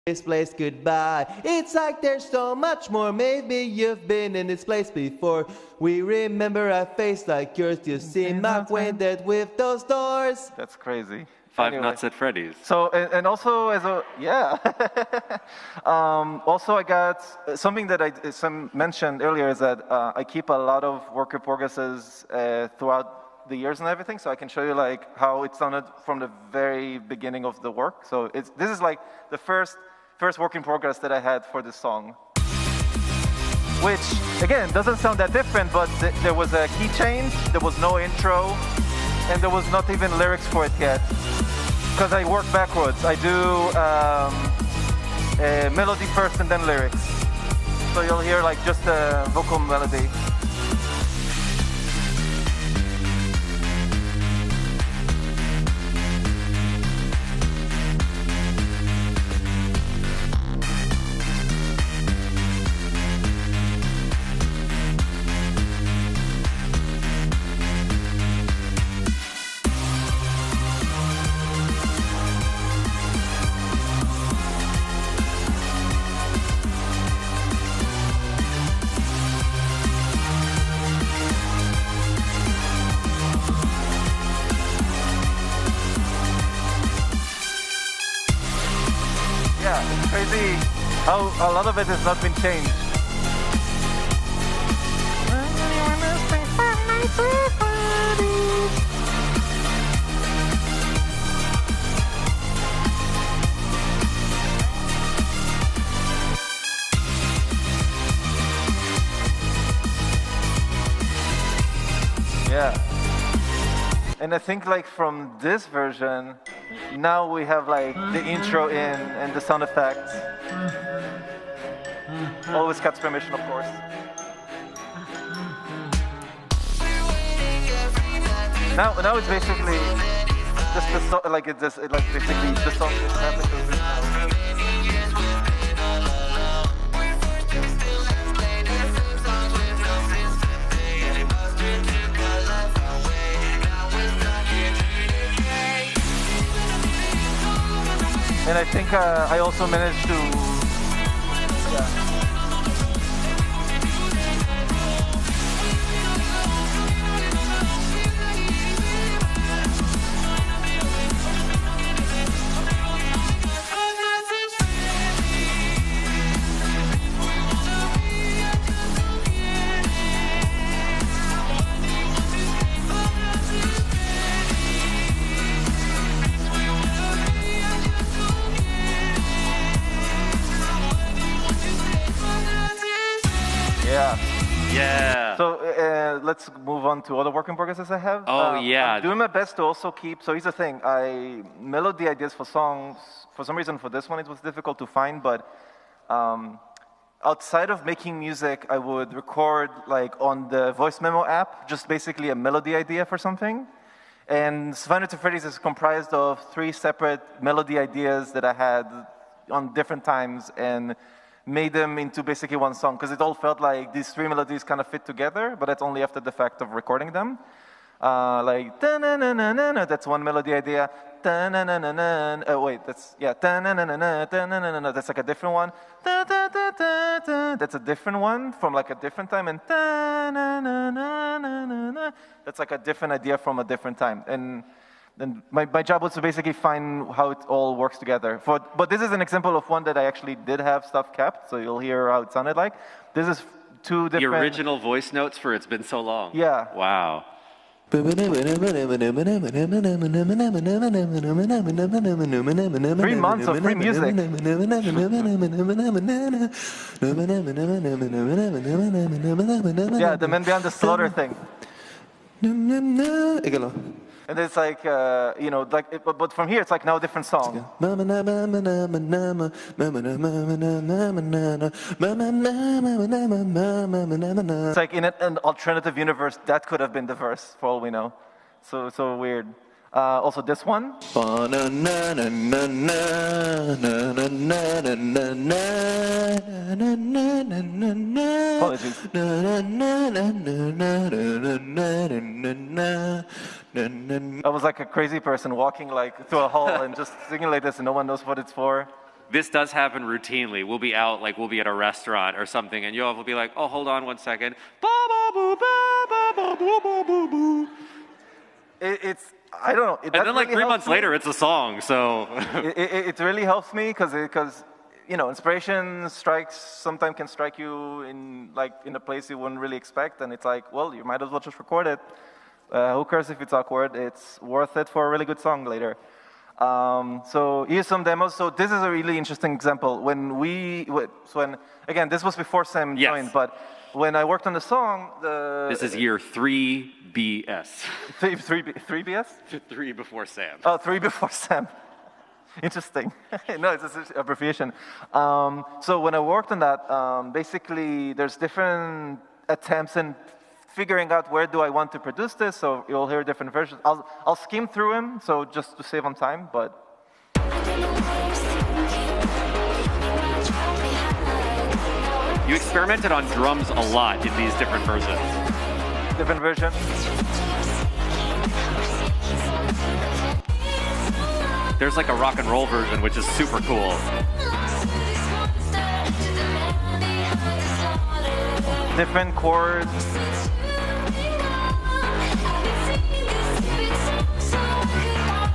this place goodbye. It's like there's so much more. Maybe you've been in this place before. We remember a face like yours. You seem acquainted with those doors. That's crazy. Five Nuts at Freddy's. So, and also as a, yeah. Also I got, something that I mentioned earlier is that I keep a lot of work in progresses throughout the years and everything, so I can show you like how it sounded from the very beginning of the work. So this is like the first work in progress that I had for this song. Which, again, doesn't sound that different, but there was a key change, there was no intro, and there was not even lyrics for it yet. Because I work backwards. I do melody first and then lyrics. So you'll hear like just a vocal melody. It's crazy how a lot of it has not been changed. Yeah. And I think like from this version, now we have like the intro in and the sound effects. Always Cat's permission, of course. Now it's basically just the song, like it's just like basically the song is happening. And I think I also managed to, yeah. Yeah. So let's move on to other work in progresses I have. Yeah. I'm doing my best to also keep, so here's the thing, melody ideas for songs, for some reason for this one it was difficult to find, but outside of making music, I would record like on the voice memo app, just basically a melody idea for something. And Five Nights at Freddy's is comprised of 3 separate melody ideas that I had on different times and made them into basically one song, because it all felt like these 3 melodies kind of fit together, but that's only after the fact of recording them. Like, da-na-na-na-na, that's one melody idea. Da-na-na-na-na, wait, that's, yeah, da-na-na-na-na, da-na-na-na-na, that's like a different one. Da-da-da-da-da, that's a different one from like a different time. And da-na-na-na-na-na, that's like a different idea from a different time. And my job was to basically find how it all works together. But this is an example of one that I actually did have stuff kept, so you'll hear how it sounded like. This is 2 different... The original voice notes for It's Been So Long. Yeah. Wow. 3 months of free music. Yeah, the Man Behind the Slaughter thing. And it's like, you know, like, but from here it's like now a different song. It's like in an alternative universe, that could have been the verse, for all we know. So weird. Also this one. Apologies. I was like a crazy person walking like through a hall and just singing like this and no one knows what it's for. this does happen routinely. We'll be out, like we'll be at a restaurant or something, and Yoav will be like, "Oh, hold on one second." Ba ba boo ba ba ba boo boo boo boo. It's I don't know. And then like 3 months later, it's a song. So it really helps me because inspiration sometimes can strike you in a place you wouldn't really expect, and it's like, well, you might as well just record it. Who cares if it's awkward? It's worth it for a really good song later. So here's some demos. So this is a really interesting example. Again, this was before Sam joined, but when I worked on the song, this is year 3 BS. 3 BS? 3 before Sam. Oh, 3 before Sam. Interesting. No, it's an abbreviation. So when I worked on that, basically there's different attempts in figuring out where do I want to produce this. So you'll hear different versions. I'll skim through them, so just to save on time, but. You experimented on drums a lot in these different versions. Different version. There's like a rock and roll version, which is super cool. Different chords.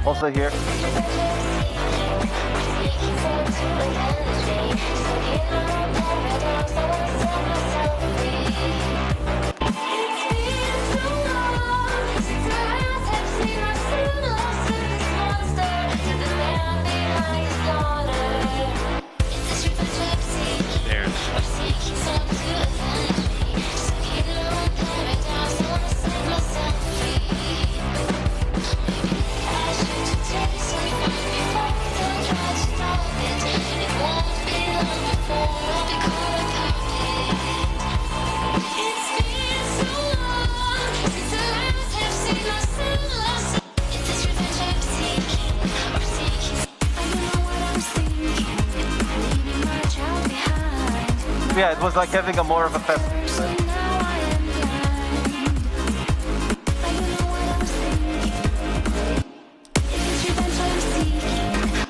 Also here. Yeah, it was like having a more of a fest.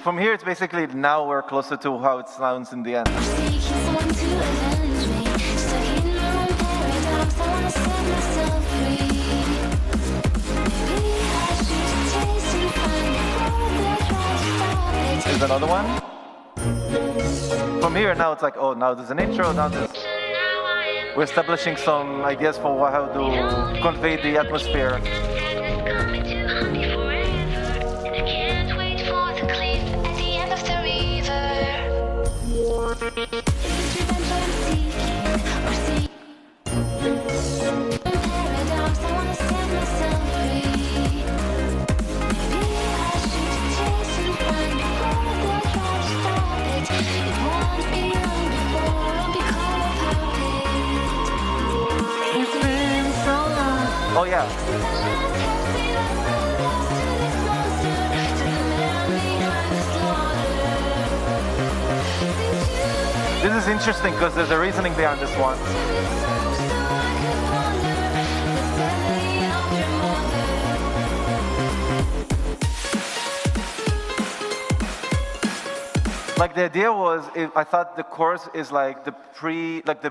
From here, it's basically now we're closer to how it sounds in the end. Here's another one. From here, now it's like, oh, now there's an intro, now we're establishing some ideas for how to convey the atmosphere. Oh yeah. This is interesting because there's a reasoning behind this one. Like the idea was, I thought the chorus is like the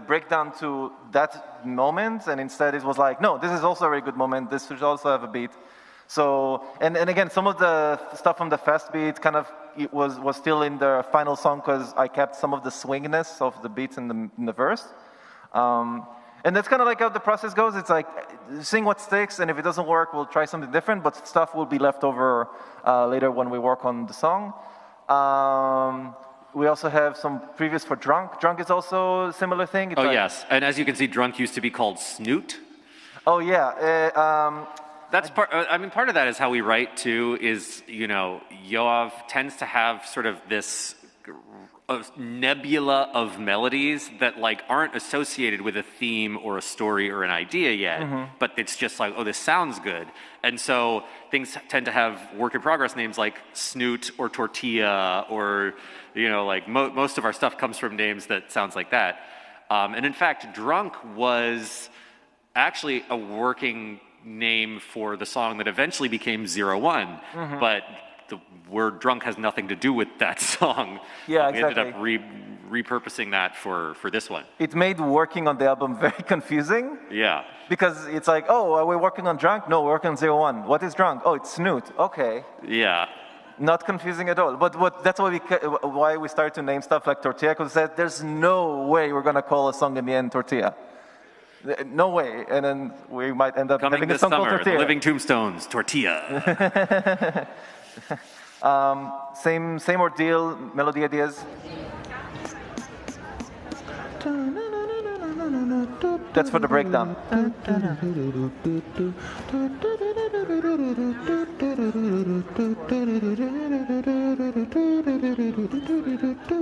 breakdown to that moment, and instead it was like, no, this is also a very good moment. This should also have a beat. So, and again, some of the stuff from the fast beat kind of it was still in the final song because I kept some of the swinginess of the beats in the verse. And that's kind of like how the process goes. It's like sing what sticks, and if it doesn't work, we'll try something different. But stuff will be left over later when we work on the song. We also have some previews for Drunk. Drunk is also a similar thing. It's yes. And as you can see, Drunk used to be called Snoot. Oh, yeah. That's part. I mean, part of that is how we write too. Is Yoav tends to have sort of this nebula of melodies that like aren't associated with a theme or a story or an idea yet, but it's just like, oh, this sounds good. And so things tend to have work in progress names like Snoot or Tortilla, or like most of our stuff comes from names that sounds like that. And in fact, Drunk was actually a working name for the song that eventually became 01, but the word drunk has nothing to do with that song. Yeah, We ended exactly. up repurposing that for this one. It made working on the album very confusing. Yeah. Because it's like, oh, are we working on drunk? No, we're working on 01. What is drunk? Oh, it's snoot. Okay. Yeah. Not confusing at all. But that's why we started to name stuff like Tortilla, because we said there's no way we're going to call a song in the end Tortilla. No way. And then we might end up Coming having a this song called summer, Tortilla. the Living Tombstones, Tortilla. Same ordeal, melody ideas. That's for the breakdown.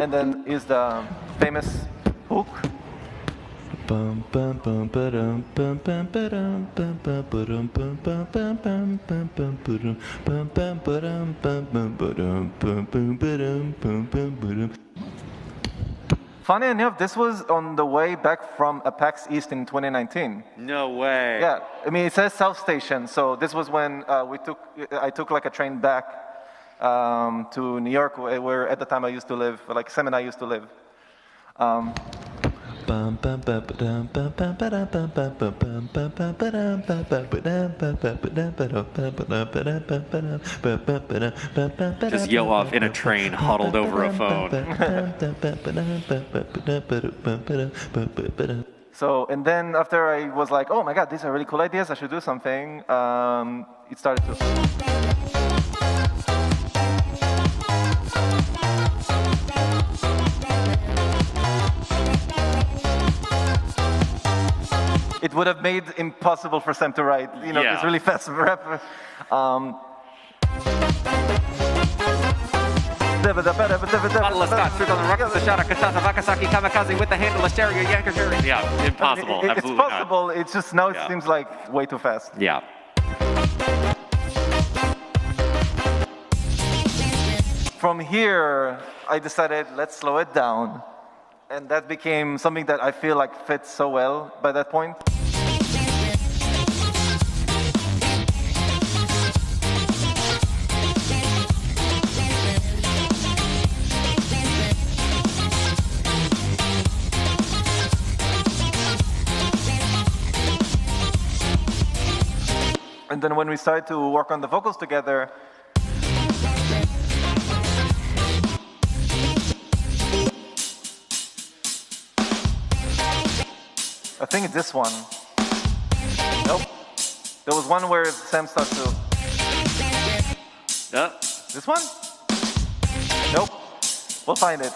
And then is the famous hook. Funny enough, this was on the way back from a PAX East in 2019. No way. Yeah, I mean it says South Station, so this was when I took like a train back to New York, where at the time I used to live, like Sam and I used to live. Just Yoav in a train, huddled over a phone. So, and then after I was like, oh my God, these are really cool ideas, I should do something, it started to... It would have made impossible for Sam to write, you know, Yeah. this really fast rap. Bottle of scotch, fruit on the rocks, the shot of Kashata, Vakasaki, Kamikaze with the handle of stereo, Yankashiri. Yeah, impossible. It's Absolutely possible, it's just now it Yeah. seems like way too fast. not. Yeah. From here, I decided, let's slow it down. And that became something that I feel like fits so well by that point. And then when we started to work on the vocals together, I think it's this one. Nope. There was one where Sam starts to... This one? Nope. We'll find it.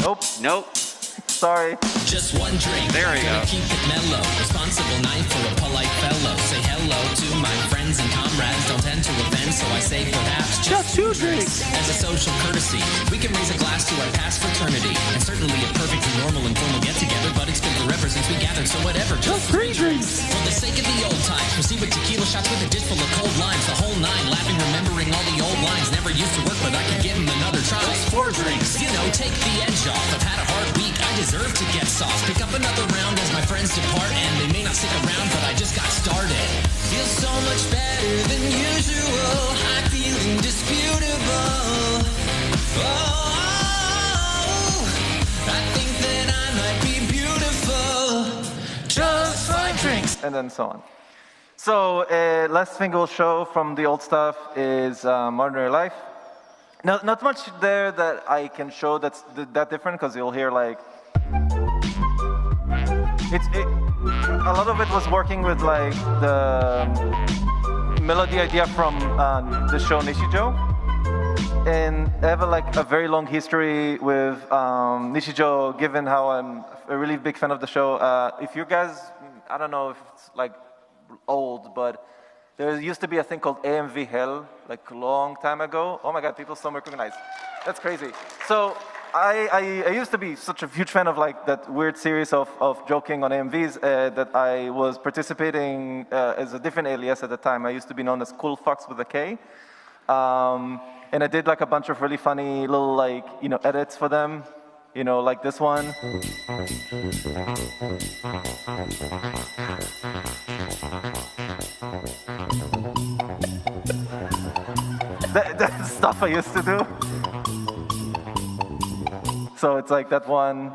Nope. Nope. Sorry. Just one drink. There we Gonna go. keep it mellow. Responsible night for a polite fellow. Say hello to my friends and comrades. Don't tend to offend, so I say perhaps just two drinks. As a social courtesy, we can raise a glass to our past fraternity. And certainly a perfectly normal and formal get-together, but it's been forever since we gathered, so whatever. Just three drinks. For the sake of the old times, proceed with tequila shots with a dish full of cold limes. The whole nine, laughing, remembering all the old lines. Never used to work, but I could give him another try. Just four drinks. You know, take the edge off. I've had a hard week. I deserve to get sauce. Pick up another round as my friends depart, and they may not stick around, but I just got started. Feels so much better than usual. I feel indisputable. Oh, I think that I might be beautiful. Just five drinks. And then so on. So, last thing we'll show from the old stuff is Ordinary Life. Not much there that I can show that's that different, because you'll hear like... a lot of it was working with like the melody idea from the show Nishijo. And I have a very long history with Nishijo, given how I'm a really big fan of the show. If you guys, I don't know if it's like old, but there used to be a thing called AMV Hell, like a long time ago. Oh my God, people still recognize. That's crazy. So I used to be such a huge fan of like that weird series of joking on AMVs that I was participating as a different alias at the time. I used to be known as Cool Fox with a K. And I did like a bunch of really funny little like, edits for them. You know, like this one. That's stuff I used to do. So it's like that one.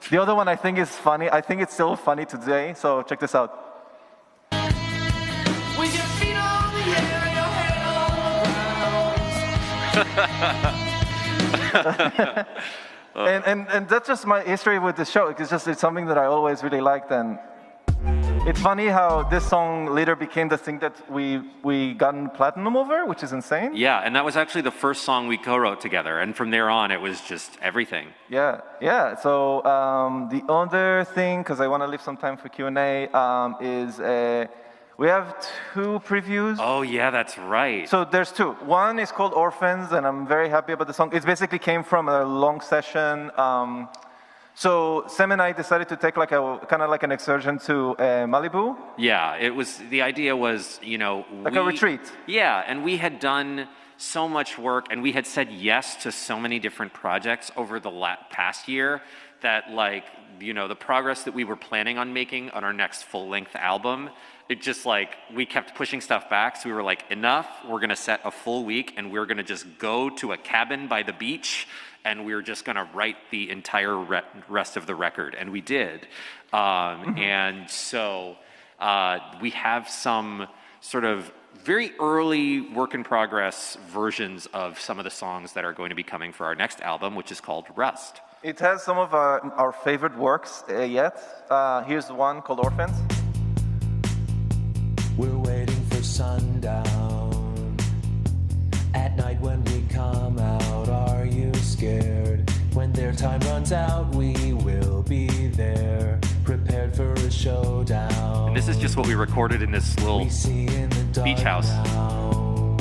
The other one I think is funny. I think it's still funny today. So check this out. With your feet on the air and your head on the ground. And that's just my history with this show. It's something that I always really liked, and it's funny how this song later became the thing that we gotten platinum over, which is insane. Yeah, and that was actually the first song we co-wrote together, and from there on, it was just everything. Yeah. So the other thing, because I want to leave some time for Q&A, is we have 2 previews. Oh yeah, that's right. So there's 2. One is called Orphans, and I'm very happy about the song. It basically came from a long session. So Sam and I decided to take like a kind of like an excursion to Malibu. Yeah, the idea was, you know, like a retreat. Yeah, and we had done so much work, and we had said yes to so many different projects over the past year that, like, you know, the progress that we were planning on making on our next full-length album, it just, like, we kept pushing stuff back. So we were like, enough, we're going to set a full week, and we're going to just go to a cabin by the beach, and we were just going to write the entire rest of the record. And we did. And so we have some sort of very early work-in-progress versions of some of the songs that are going to be coming for our next album, which is called Rust. It has some of our favorite works yet. Here's one called Orphans. We're waiting for sundown. At night when we come out, are you scared? When their time runs out, we will be there, prepared for a showdown. And this is just what we recorded in this little beach house. Now.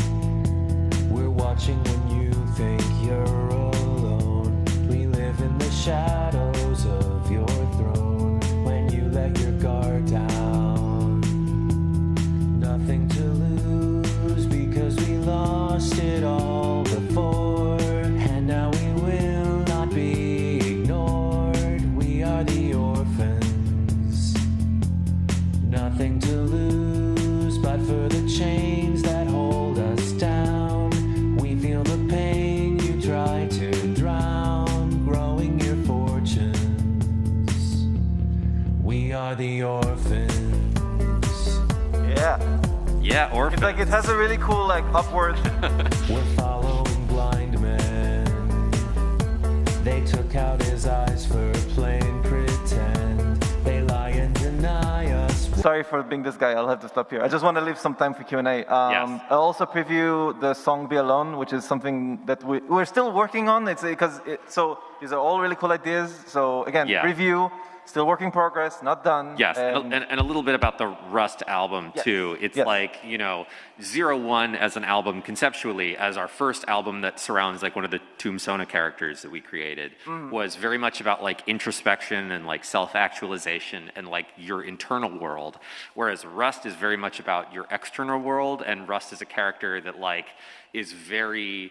We're watching when you think you're alone. We live in the shadows of your throne. When you let your guard down, nothing to lose because we lost it all before, and now we will not be ignored. We are the orphans, nothing to lose but for the chains that hold us down. We feel the pain you try to drown, growing your fortunes. We are the orphans. Yeah. Yeah, Orphans. It's like it has a really cool like upward. We're following blind men. They took out his eyes for plain pretend. They lie and deny us. Sorry for being this guy. I'll have to stop here. I just want to leave some time for Q&A. Yes. I'll also preview the song "Be Alone," which is something that we're still working on. It's because so these are all really cool ideas. So again, preview. Still work in progress, not done. Yes, and a little bit about the Rust album, too. It's like, you know, 01 as an album conceptually, as our first album that surrounds like one of the Tombstone characters that we created, was very much about like introspection and like self-actualization and like your internal world. Whereas Rust is very much about your external world, and Rust is a character that like is very...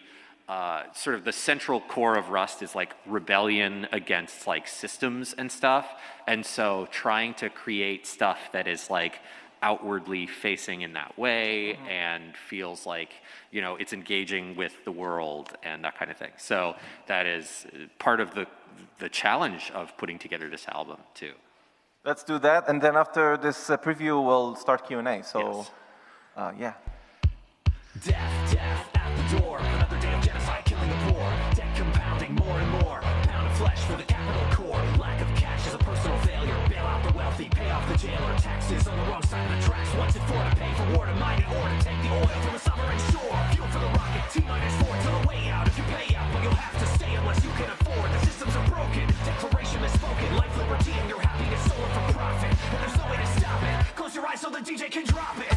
sort of the central core of Rust is like rebellion against like systems and stuff. And so trying to create stuff that is like outwardly facing in that way and feels like, you know, it's engaging with the world and that kind of thing. So that is part of the challenge of putting together this album too. Let's do that. And then after this preview, we'll start Q&A. So, yeah. Death at the door. Another day of genocide killing the poor. Debt compounding more and more. Pound of flesh for the capital core. Lack of cash is a personal failure. Bail out the wealthy, pay off the jailer. Taxes on the wrong side of the tracks. What's it for? To pay for war, to mine it, or to take the oil from a sovereign shore. Fuel for the rocket, T-4 to the way out. If you pay out, but you'll have to stay unless you can afford. The systems are broken. Declaration misspoken. Life, liberty, and your happiness sold for profit. And there's no way to stop it. Close your eyes so the DJ can drop it.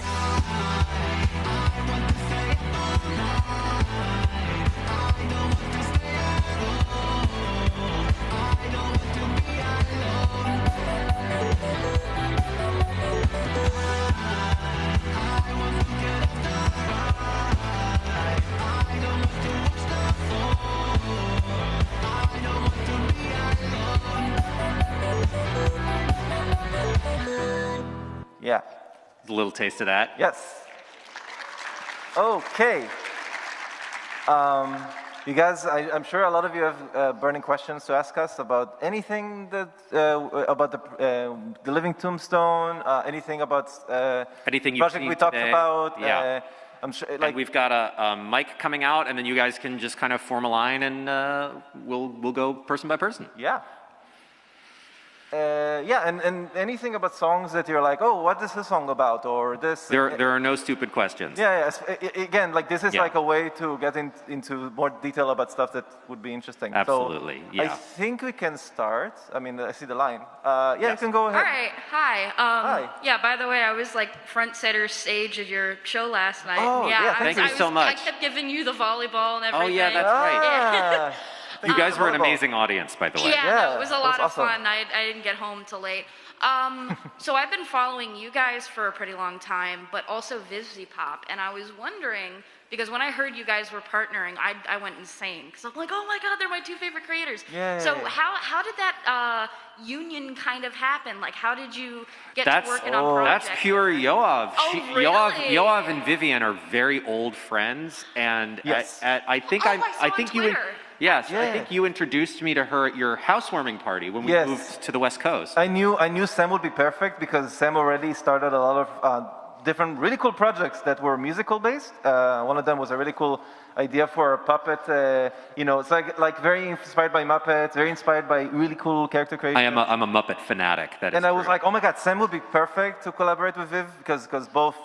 a little taste of that. Yes. Okay. You guys, I'm sure a lot of you have burning questions to ask us about anything that about the Living Tombstone, anything about Anything you've project seen we talked today. about. Yeah. I'm sure. And we've got a mic coming out, and then you guys can just kind of form a line, and we'll go person by person. Yeah. And anything about songs that you're like, oh, what is this song about, or this? There are no stupid questions. Yeah. Again, like this is Yeah. like a way to get into more detail about stuff that would be interesting. Absolutely, So yeah. I think we can start. I mean, I see the line. You can go ahead. All right, hi. Hi. Yeah, by the way, I was like front center stage of your show last night. Oh, yeah, I thank you so much. I kept giving you the volleyball and everything. Oh yeah, that's right. Ah, You guys were an volleyball. amazing audience, by the way. Yeah, no, it was a that was lot of awesome. fun. I didn't get home till late. So I've been following you guys for a pretty long time, but also Pop, and I was wondering, because when I heard you guys were partnering, I went insane, because I'm like, oh my god, they're my two favorite creators. Yay. So how did that union kind of happen? Like, how did you get That's to working on projects? that's pure Yoav. Oh, really? Yoav and Vivian are very old friends, and Yes. I think Oh, I saw I on think you. Twitter. Yes, Yeah. I think you introduced me to her at your housewarming party when we Yes. moved to the West Coast. I knew Sam would be perfect because Sam already started a lot of different really cool projects that were musical based. One of them was a really cool idea for a puppet. It's like very inspired by Muppets, very inspired by really cool character creation. I'm a Muppet fanatic. That is And I was true. like, oh my god, Sam would be perfect to collaborate with Viv because both.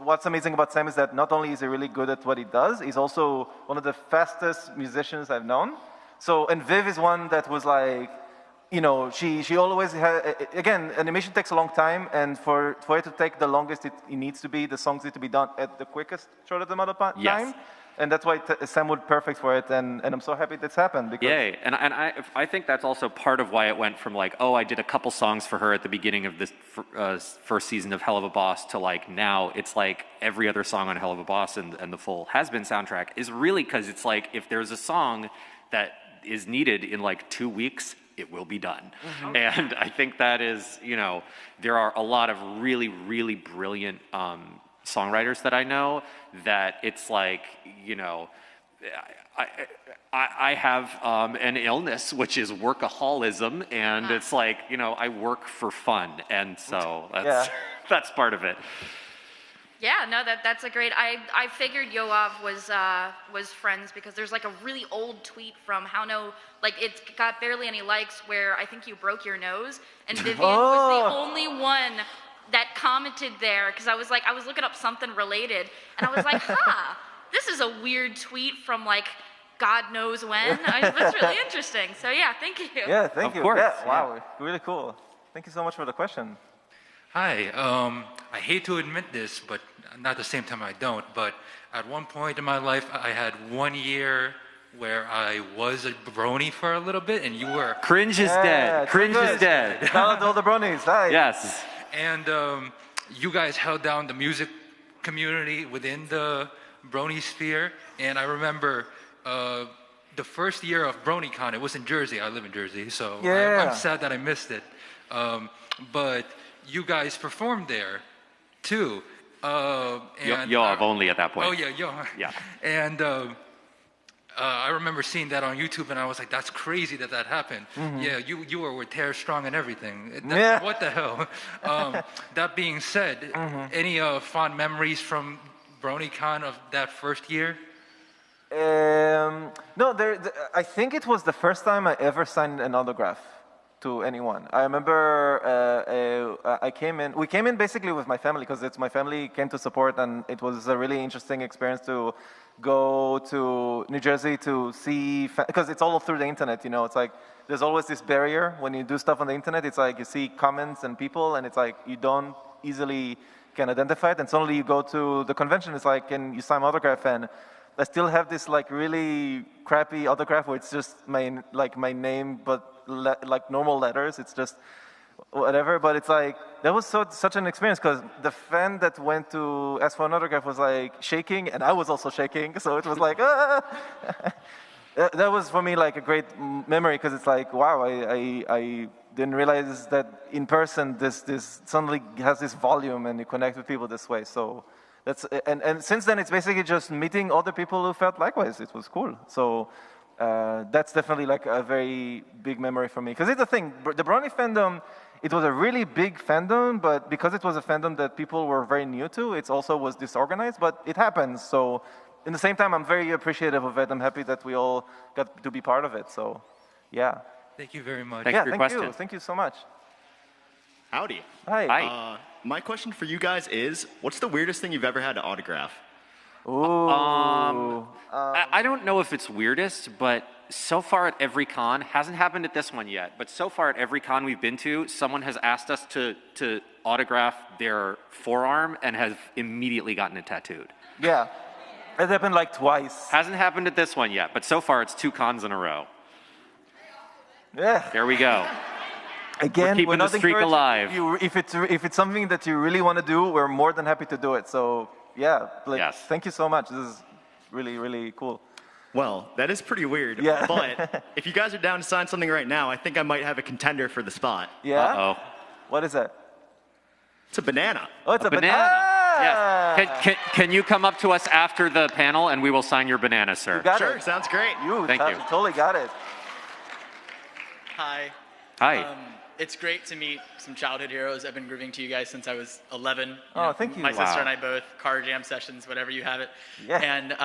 What's amazing about Sam is that not only is he really good at what he does, he's also one of the fastest musicians I've known. So, and Viv is one that was like, she always had. Again, animation takes a long time, and for it to take the longest it needs to be, the songs need to be done at the quickest short of the amount of time. Yes. And that's why Sam would be perfect for it, and I'm so happy that's happened. Because Yay. And I think that's also part of why it went from like, oh, I did a couple songs for her at the beginning of this first season of Hell of a Boss to like now it's like every other song on Hell of a Boss and the full Has Been soundtrack is really because it's like if there's a song that is needed in like 2 weeks, it will be done. Mm-hmm. And I think that is, there are a lot of really, really brilliant songwriters that I know that it's like, I have an illness, which is workaholism, and it's like, I work for fun, and so that's that's part of it. Yeah, no, that's a great. I figured Yoav was friends because there's like a really old tweet from it's got barely any likes where I think you broke your nose and Vivian was the only one that commented there because I was looking up something related and I was like, this is a weird tweet from like God knows when. It's really interesting. So yeah, thank you. Yeah, thank Of you. course, Yeah, wow, really cool. Thank you so much for the question. Hi, I hate to admit this, but not at the same time I don't, but at one point in my life, I had 1 year where I was a brony for a little bit, and you were. Cringe is dead. Cringe is dead. Shout out to all the bronies. Hi. Yes. And you guys held down the music community within the brony sphere, and I remember the first year of BronyCon, it was in Jersey. I live in Jersey, so Yeah. I'm sad that I missed it. But you guys performed there, too. Yoav only at that point. Oh yeah, Yeah. And I remember seeing that on YouTube, and I was like, "That's crazy that happened." Yeah, you were with Tear Strong and everything. Yeah. What the hell? That being said, any fond memories from BronyCon of that first year? No, I think it was the first time I ever signed an autograph to anyone. I remember we came in basically with my family because my family came to support, and it was a really interesting experience to go to New Jersey to see, because it's all through the internet, it's like there's always this barrier when you do stuff on the internet. It's like you see comments and people, and it's like you don't easily can identify it, and suddenly you go to the convention, it's like, and you sign my autograph, and I still have this like really crappy autograph where it's just my name, but like normal letters. It's just whatever. But it's like that was such an experience because the fan that went to ask for an autograph was like shaking, and I was also shaking. So it was like, That was for me like a great memory because it's like, wow, I didn't realize that in person this suddenly has this volume and you connect with people this way. So that's and since then it's basically just meeting other people who felt likewise. It was cool. So that's definitely like a very big memory for me because it's the thing. The Brownie fandom, it was a really big fandom, but because it was a fandom that people were very new to, it also was disorganized. But it happens. So. In the same time, I'm very appreciative of it. I'm happy that we all got to be part of it. So, yeah. Thank you very much. Thanks for your question. Thank you so much. Howdy. Hi. Hi. My question for you guys is, what's the weirdest thing you've ever had to autograph? Ooh. I don't know if it's weirdest, but so far at every con, hasn't happened at this one yet, but so far at every con we've been to, someone has asked us to autograph their forearm and have immediately gotten it tattooed. Yeah. It happened like twice. Hasn't happened at this one yet, but so far it's 2 cons in a row. Yeah. There we go. Again, we're keeping not the streak encouraging alive. If it's something that you really want to do, we're more than happy to do it. So yeah, like, Yes. Thank you so much. This is really, really cool. Well, that is pretty weird. Yeah. But if you guys are down to sign something right now, I think I might have a contender for the spot. Yeah. Uh-oh. What is that? It's a banana. Oh, it's a Banana. Ah! Yes. Can you come up to us after the panel and we will sign your banana, sir? You got Sure, it. sounds great. Thank you. Totally got it. Hi. Hi. It's great to meet some childhood heroes. I've been grooving to you guys since I was 11. Oh, thank you. My sister Wow. and I both, car jam sessions, whatever you have it. Yeah. And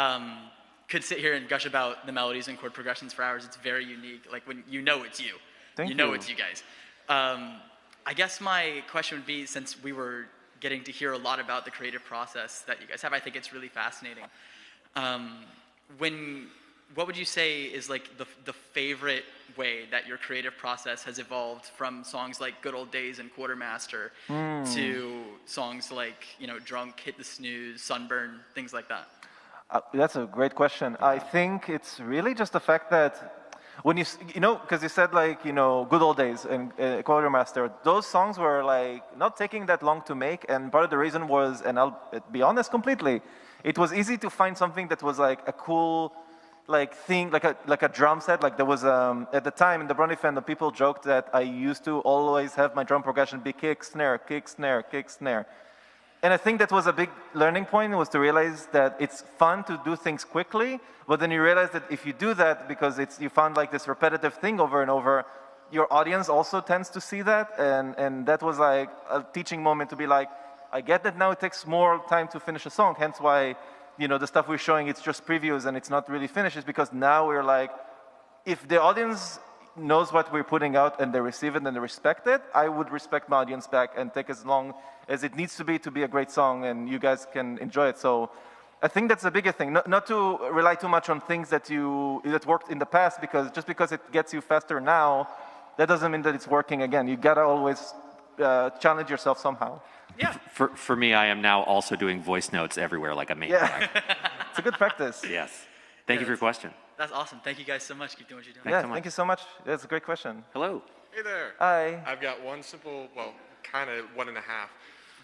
could sit here and gush about the melodies and chord progressions for hours. It's very unique. Like when you know it's you. Thank you know you. it's you guys. I guess my question would be, since we were getting to hear a lot about the creative process that you guys have, I think it's really fascinating. What would you say is like the favorite way that your creative process has evolved from songs like Good Old Days and Quartermaster to songs like, Drunk, Hit the Snooze, Sunburn, things like that? That's a great question. I think it's really just the fact that when because you said like, Good Old Days and Quartermaster, those songs were like not taking that long to make. And part of the reason was, and I'll be honest completely, it was easy to find something that was like a cool thing, like a drum set. Like there was, at the time in the Brownie fandom, people joked that I used to always have my drum progression be kick, snare, kick, snare, kick, snare. And I think that was a big learning point, was to realize that it's fun to do things quickly, but then you realize that if you do that, because you found like this repetitive thing over and over, your audience also tends to see that, and that was like a teaching moment to be like, I get that now it takes more time to finish a song, hence why, the stuff we're showing, it's just previews and it's not really finished, is because now we're like, if the audience knows what we're putting out and they receive it and they respect it, I would respect my audience back and take as long as it needs to be a great song and you guys can enjoy it. So I think that's the biggest thing, not to rely too much on things that worked in the past, because just because it gets you faster now, that doesn't mean that it's working again. You gotta always challenge yourself somehow. Yeah. For me, I am now also doing voice notes everywhere like a maniac. It's a good practice. Yes. Thank you for your question. That's awesome. Thank you guys so much. Keep doing what you're doing. Thanks so much. Thank you so much. That's a great question. Hello. Hey there. Hi. I've got one simple, well, kind of 1.5.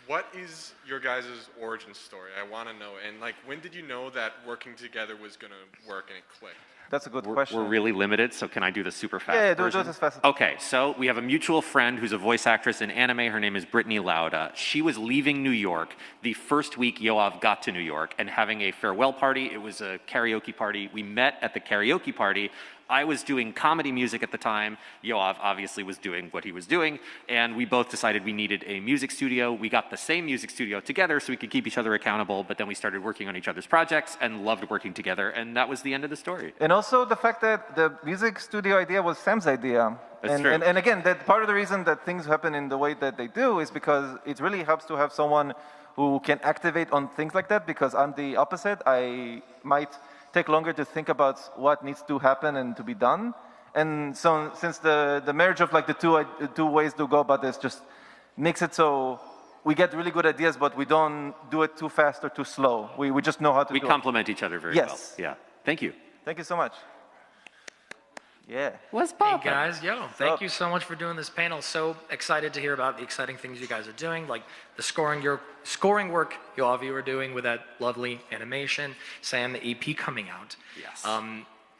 What is your guys' origin story? I want to know. And like, when did you know that working together was going to work and it clicked? That's a good question. We're really limited, so can I do the super fast Yeah, do version? it as fast as Okay, so we have a mutual friend who's a voice actress in anime. Her name is Brittany Lauda. She was leaving New York the first week Yoav got to New York and having a farewell party. It was a karaoke party. We met at the karaoke party. I was doing comedy music at the time. Yoav obviously was doing what he was doing, and we both decided we needed a music studio. We got the same music studio together so we could keep each other accountable, but then we started working on each other's projects and loved working together, and that was the end of the story. And also the fact that the music studio idea was Sam's idea. That's true. And again, that part of the reason that things happen in the way that they do is because it really helps to have someone who can activate on things like that, because I'm the opposite. I might take longer to think about what needs to happen and to be done. And so since the marriage of like the two ways to go about this just makes it so we get really good ideas, but we don't do it too fast or too slow. We just know how to do it. We complement each other very Yes. well. Yeah. Thank you. Thank you so much. Yeah. What's Hey poppin'? guys, thank you so much for doing this panel. So excited to hear about the exciting things you guys are doing, like the scoring work all of you are doing with that lovely animation. Sam, the EP coming out. Yes.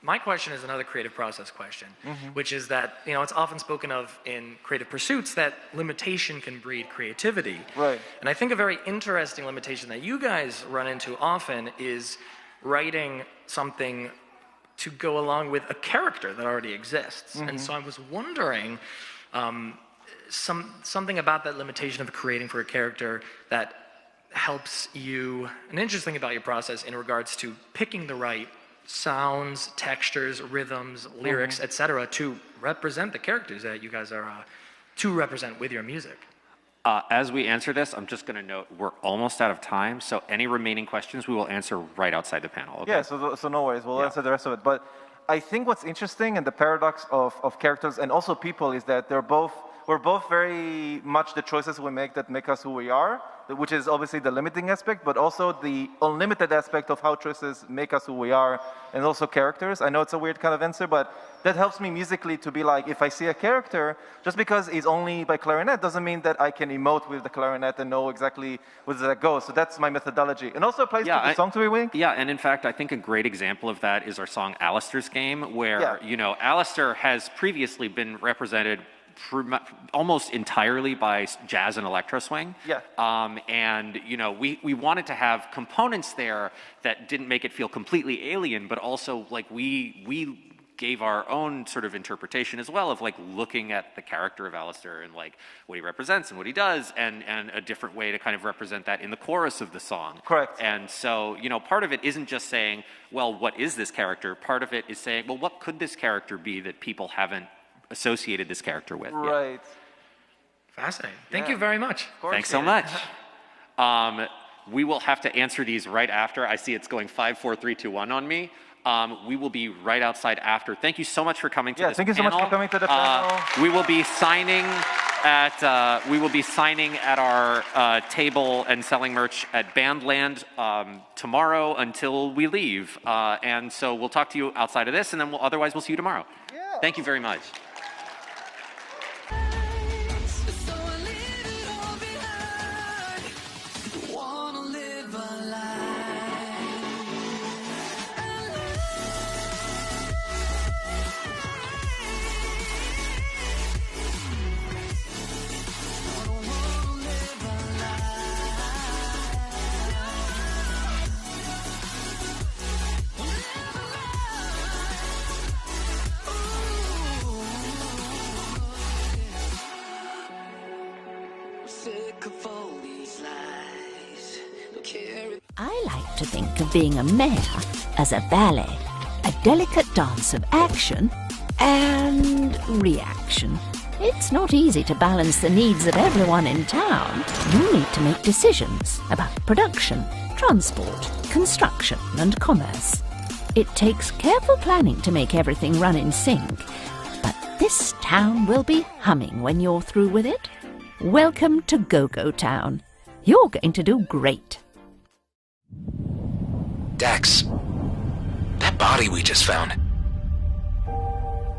My question is another creative process question, which is that, it's often spoken of in creative pursuits that limitation can breed creativity. Right. And I think a very interesting limitation that you guys run into often is writing something to go along with a character that already exists. And so I was wondering, something about that limitation of creating for a character that helps you, an interesting thing about your process in regards to picking the right sounds, textures, rhythms, lyrics, etc., to represent the characters that you guys are to represent with your music. As we answer this, I'm just going to note we're almost out of time, so any remaining questions we will answer right outside the panel. Okay? Yeah, so no worries. We'll answer the rest of it. But I think what's interesting and the paradox of characters and also people is that we're both very much the choices we make that make us who we are, which is obviously the limiting aspect, but also the unlimited aspect of how choices make us who we are, and also characters. I know it's a weird kind of answer, but that helps me musically to be like, if I see a character, just because he's only by clarinet doesn't mean that I can emote with the clarinet and know exactly where that goes. So that's my methodology. And also applies to the song to be weak. Yeah, and in fact, I think a great example of that is our song Alistair's Game, where, Alistair has previously been represented almost entirely by jazz and electro swing. Yeah. And we wanted to have components there that didn't make it feel completely alien, but also like we gave our own sort of interpretation as well of like looking at the character of Alistair and like what he represents and what he does, and a different way to kind of represent that in the chorus of the song. Correct. And so, part of it isn't just saying, well, what is this character? Part of it is saying, well, what could this character be that people haven't associated this character with? Right. Fascinating. Thank you very much. Thanks so much. We will have to answer these right after. I see it's going 5, 4, 3, 2, 1 on me. We will be right outside after. Thank you so much for coming to this thank you so much for coming to the panel. We will be signing at our table and selling merch at Bandland tomorrow until we leave. And so we'll talk to you outside of this, and then otherwise we'll see you tomorrow. Yeah. Thank you very much. I like to think of being a mayor as a ballet, a delicate dance of action and reaction. It's not easy to balance the needs of everyone in town. You need to make decisions about production, transport, construction and commerce. It takes careful planning to make everything run in sync, but this town will be humming when you're through with it. Welcome to Go-Go Town. You're going to do great. Dax, that body we just found.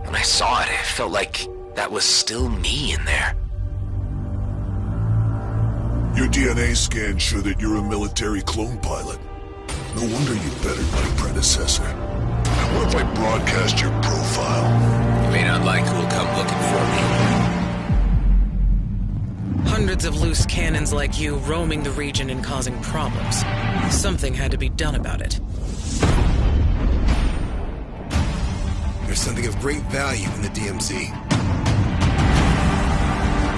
When I saw it, it felt like that was still me in there. Your DNA scan showed that you're a military clone pilot. No wonder you bettered my predecessor. What if I broadcast your profile? You may not like who will come looking for me. Hundreds of loose cannons like you roaming the region and causing problems. Something had to be done about it. There's something of great value in the DMZ.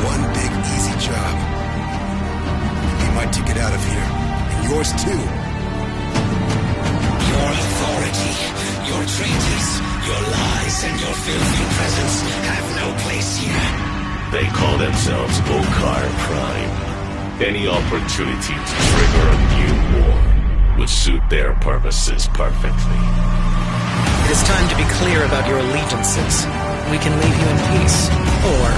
One big, easy job. Be my ticket out of here. And yours too. Your authority, your traitors, your lies, and your filthy presence have no place here. They call themselves Okar Prime. Any opportunity to trigger a new war would suit their purposes perfectly. It is time to be clear about your allegiances. We can leave you in peace, or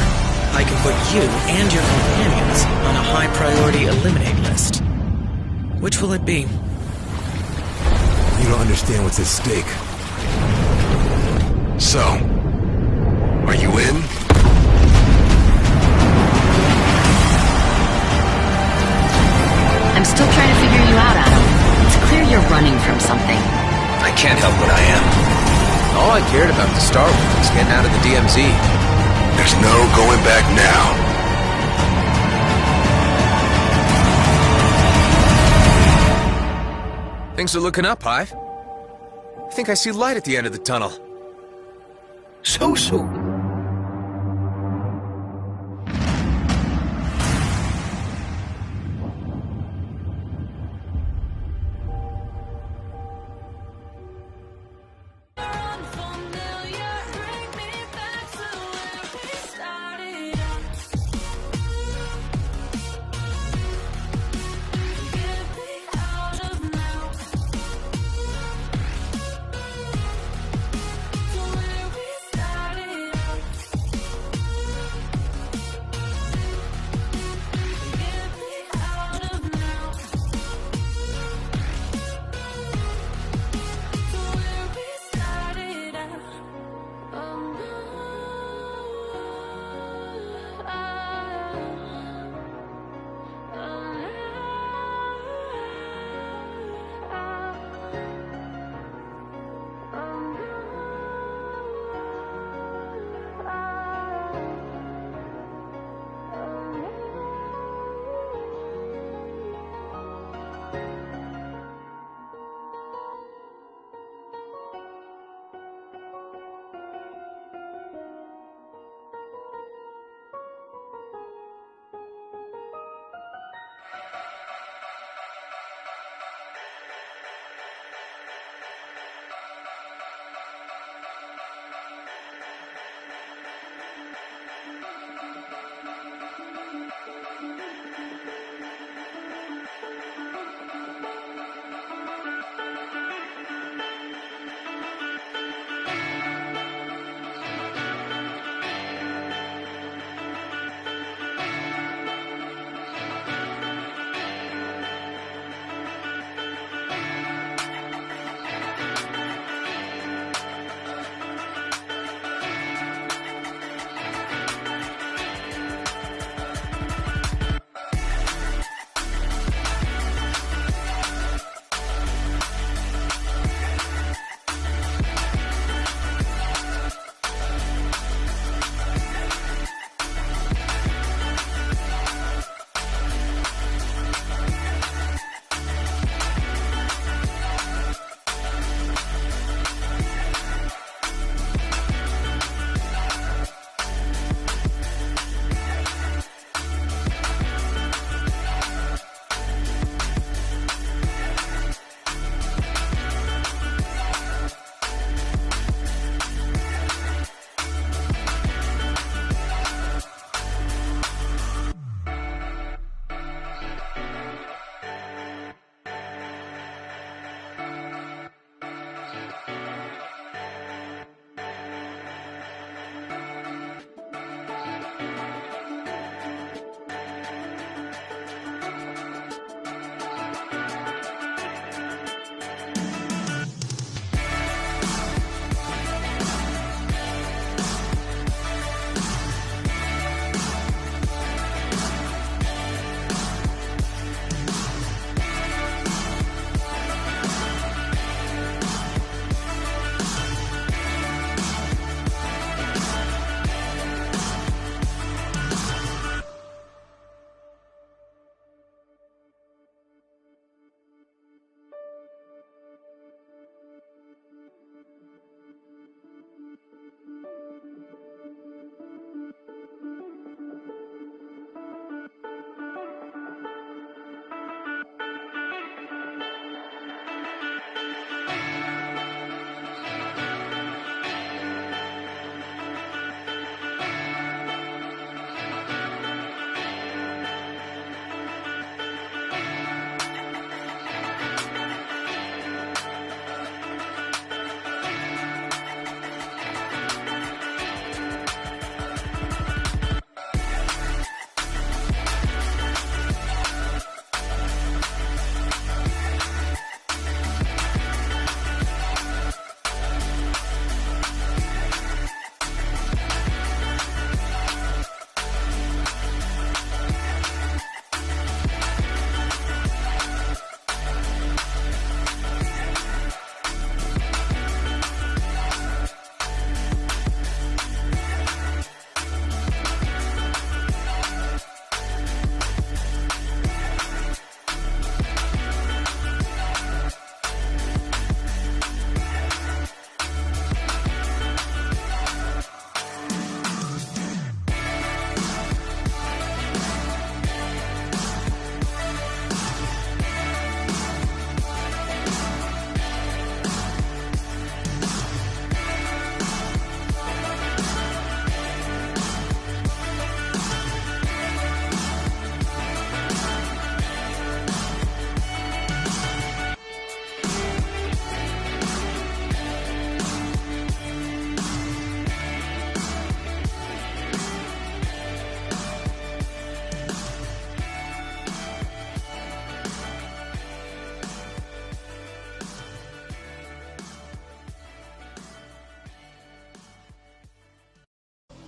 I can put you and your companions on a high-priority eliminate list. Which will it be? You don't understand what's at stake. So, are you in? I'm still trying to figure you out, Adam. It's clear you're running from something. I can't help what I am. enough to start with. He's getting out of the DMZ. There's no going back now. Things are looking up, Hive. I think I see light at the end of the tunnel. So?